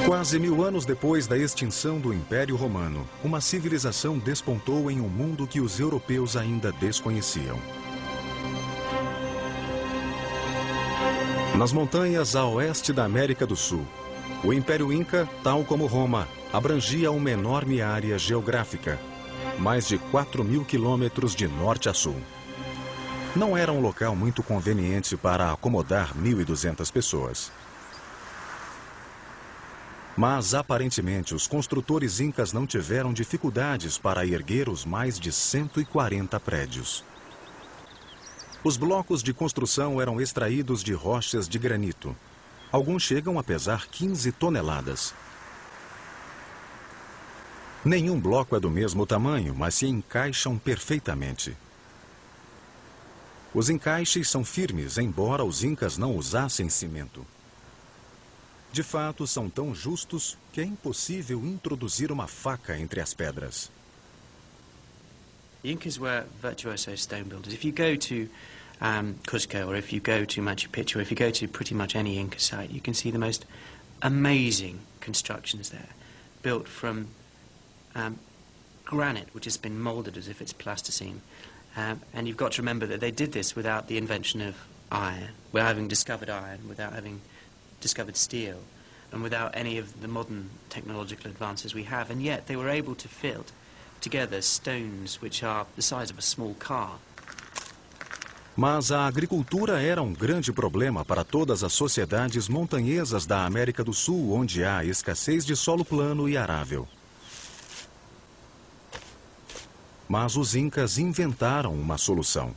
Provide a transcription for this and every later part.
Quase 1000 anos depois da extinção do Império Romano, uma civilização despontou em um mundo que os europeus ainda desconheciam. Nas montanhas a oeste da América do Sul, o Império Inca, tal como Roma, abrangia uma enorme área geográfica, mais de 4.000 quilômetros de norte a sul. Não era um local muito conveniente para acomodar 1.200 pessoas. Mas, aparentemente, os construtores incas não tiveram dificuldades para erguer os mais de 140 prédios. Os blocos de construção eram extraídos de rochas de granito. Alguns chegam a pesar 15 toneladas. Nenhum bloco é do mesmo tamanho, mas se encaixam perfeitamente. Os encaixes são firmes, embora os incas não usassem cimento. De fato, são tão justos que é impossível introduzir uma faca entre as pedras. The Incas were virtuoso stone builders. If you go to Cuzco, or if you go to Machu Picchu, or if you go to pretty much any Inca site, you can see the most amazing constructions there, built from granite, which has been molded as if it's plasticine. And you've got to remember that they did this without the invention of iron, without having discovered iron, without having discovered steel, and without any of the modern technological advances we have, and yet they were able to fit together stones which are the size of a small car. Mas a agricultura era um grande problema para todas as sociedades montanhesas da América do Sul, onde há escassez de solo plano e arável. Mas os incas inventaram uma solução.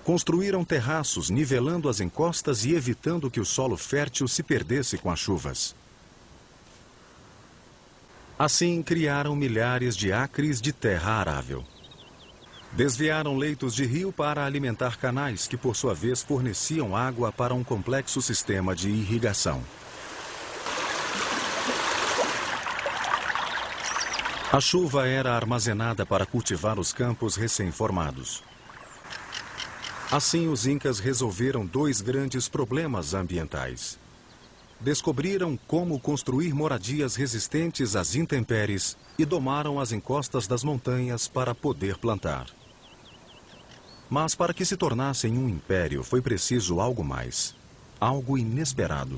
Construíram terraços, nivelando as encostas e evitando que o solo fértil se perdesse com as chuvas. Assim, criaram milhares de acres de terra arável. Desviaram leitos de rio para alimentar canais, que por sua vez forneciam água para um complexo sistema de irrigação. A chuva era armazenada para cultivar os campos recém-formados. Assim, os incas resolveram 2 grandes problemas ambientais. Descobriram como construir moradias resistentes às intempéries e domaram as encostas das montanhas para poder plantar. Mas para que se tornassem um império, foi preciso algo mais, algo inesperado.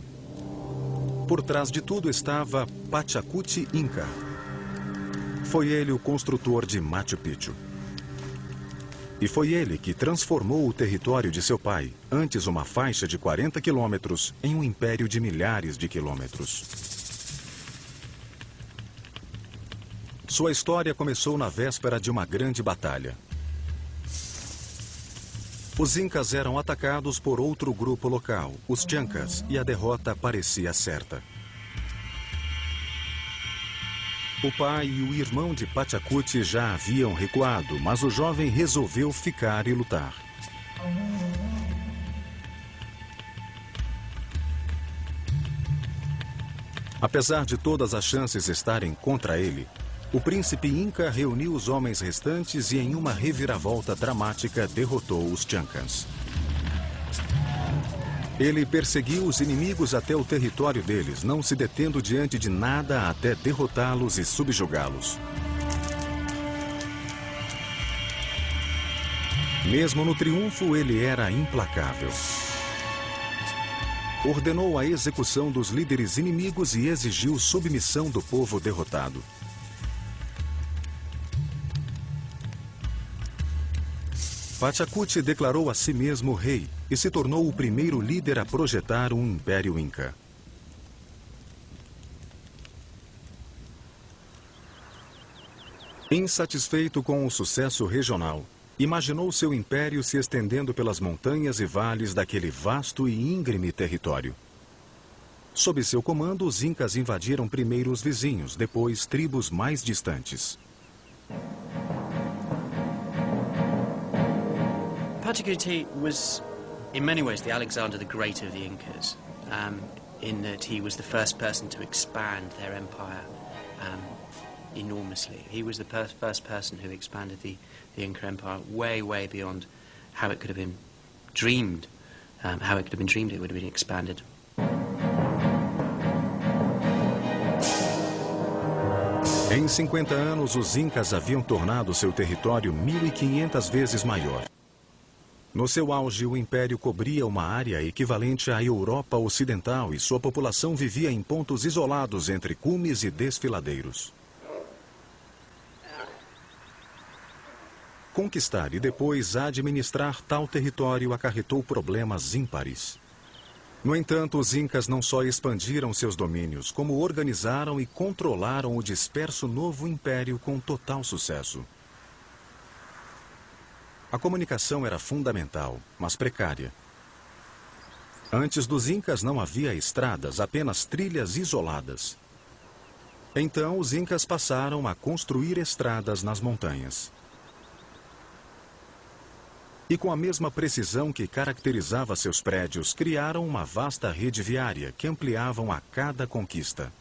Por trás de tudo estava Pachacuti Inca. Foi ele o construtor de Machu Picchu. E foi ele que transformou o território de seu pai, antes uma faixa de 40 quilômetros, em um império de milhares de quilômetros. Sua história começou na véspera de uma grande batalha. Os incas eram atacados por outro grupo local, os Chancas, e a derrota parecia certa. O pai e o irmão de Pachacuti já haviam recuado, mas o jovem resolveu ficar e lutar. Apesar de todas as chances estarem contra ele, o príncipe Inca reuniu os homens restantes e, em uma reviravolta dramática, derrotou os Chancas. Ele perseguiu os inimigos até o território deles, não se detendo diante de nada até derrotá-los e subjugá-los. Mesmo no triunfo, ele era implacável. Ordenou a execução dos líderes inimigos e exigiu submissão do povo derrotado. Pachacuti declarou a si mesmo rei e se tornou o primeiro líder a projetar um império inca. Insatisfeito com o sucesso regional, imaginou seu império se estendendo pelas montanhas e vales daquele vasto e íngreme território. Sob seu comando, os incas invadiram primeiro os vizinhos, depois tribos mais distantes. Pachacuti was, in many ways, the Alexander the Great of the Incas, in that he was the first person to expand their empire enormously. He was the first person who expanded the Inca Empire way, way beyond how it could have been dreamed. How it could have been dreamed it would have been expanded. Em 50 anos, os Incas haviam tornado seu território 1.500 vezes maior. No seu auge, o império cobria uma área equivalente à Europa Ocidental e sua população vivia em pontos isolados entre cumes e desfiladeiros. Conquistar e depois administrar tal território acarretou problemas ímpares. No entanto, os Incas não só expandiram seus domínios, como organizaram e controlaram o disperso novo império com total sucesso. A comunicação era fundamental, mas precária. Antes dos Incas não havia estradas, apenas trilhas isoladas. Então, os Incas passaram a construir estradas nas montanhas. E com a mesma precisão que caracterizava seus prédios, criaram uma vasta rede viária que ampliavam a cada conquista.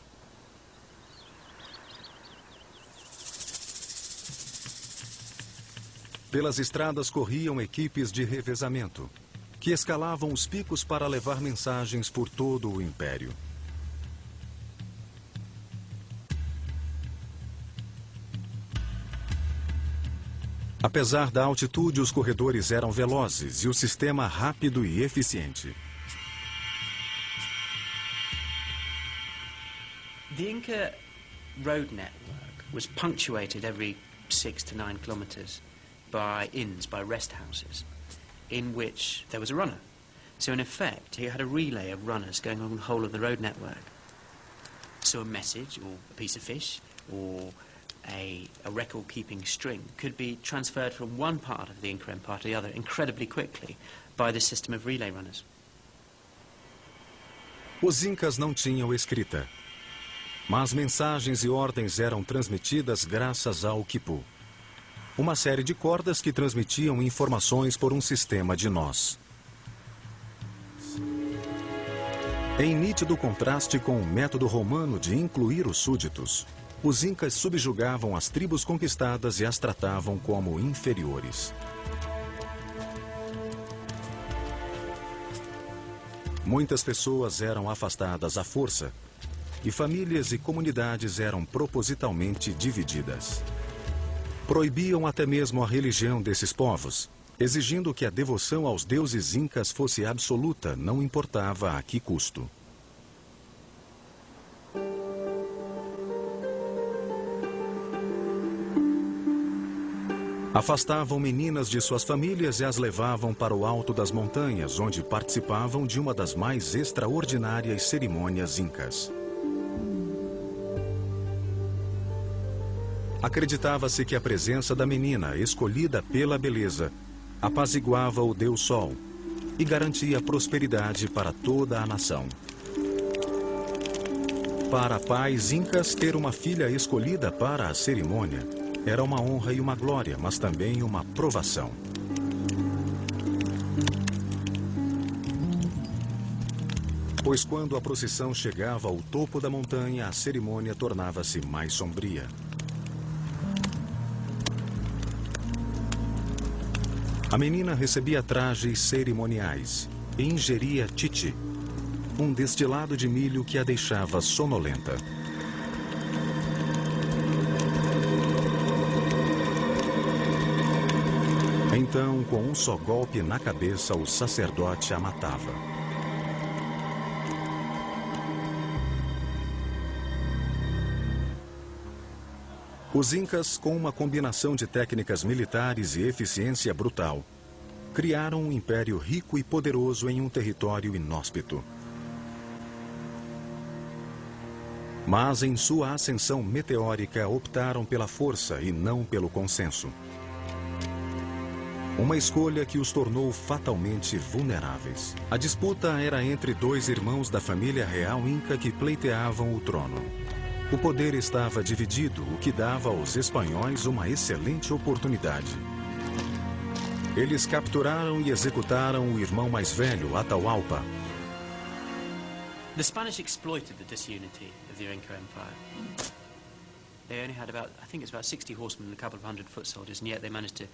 Pelas estradas corriam equipes de revezamento, que escalavam os picos para levar mensagens por todo o império. Apesar da altitude, os corredores eram velozes e o sistema rápido e eficiente. The Inca road network was punctuated every 6 to 9 kilometers by inns, by rest houses, in which there was a runner. So in effect, you had a relay of runners going along the whole of the road network. So a message, or a piece of fish, or a record-keeping string could be transferred from one part of the Inca Empire to the other incredibly quickly by this system of relay runners. Os Incas não tinham escrita, mas mensagens e ordens eram transmitidas graças ao quipu, uma série de cordas que transmitiam informações por um sistema de nós. Em nítido contraste com o método romano de incluir os súditos, os Incas subjugavam as tribos conquistadas e as tratavam como inferiores. Muitas pessoas eram afastadas à força, e famílias e comunidades eram propositalmente divididas. Proibiam até mesmo a religião desses povos, exigindo que a devoção aos deuses incas fosse absoluta, não importava a que custo. Afastavam meninas de suas famílias e as levavam para o alto das montanhas, onde participavam de uma das mais extraordinárias cerimônias incas. Acreditava-se que a presença da menina, escolhida pela beleza, apaziguava o Deus Sol e garantia prosperidade para toda a nação. Para pais incas, ter uma filha escolhida para a cerimônia era uma honra e uma glória, mas também uma provação. Pois quando a procissão chegava ao topo da montanha, a cerimônia tornava-se mais sombria. A menina recebia trajes cerimoniais e ingeria titi, um destilado de milho que a deixava sonolenta. Então, com um só golpe na cabeça, o sacerdote a matava. Os incas, com uma combinação de técnicas militares e eficiência brutal, criaram um império rico e poderoso em um território inóspito. Mas, em sua ascensão meteórica, optaram pela força e não pelo consenso. Uma escolha que os tornou fatalmente vulneráveis. A disputa era entre dois irmãos da família real inca que pleiteavam o trono. O poder estava dividido, o que dava aos espanhóis uma excelente oportunidade. Eles capturaram e executaram o irmão mais velho, Atahualpa. The Spanish exploited the disunity of the Inca Empire. They only had about, I think it's about 60 horsemen and a couple of 100 foot soldiers, and yet they managed to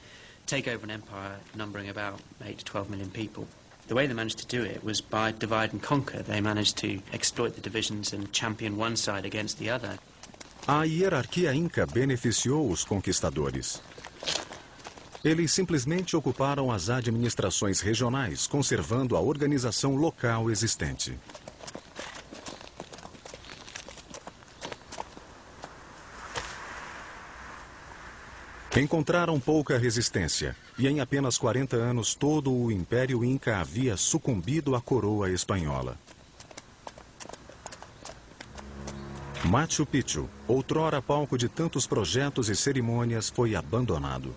take over an empire numbering about 8 to 12 million people. The way they managed to do it was by divide and conquer. They managed to exploit the divisions and champion one side against the other. A hierarquia inca beneficiou os conquistadores. Eles simplesmente ocuparam as administrações regionais, conservando a organização local existente. Encontraram pouca resistência, e em apenas 40 anos todo o Império Inca havia sucumbido à coroa espanhola. Machu Picchu, outrora palco de tantos projetos e cerimônias, foi abandonado.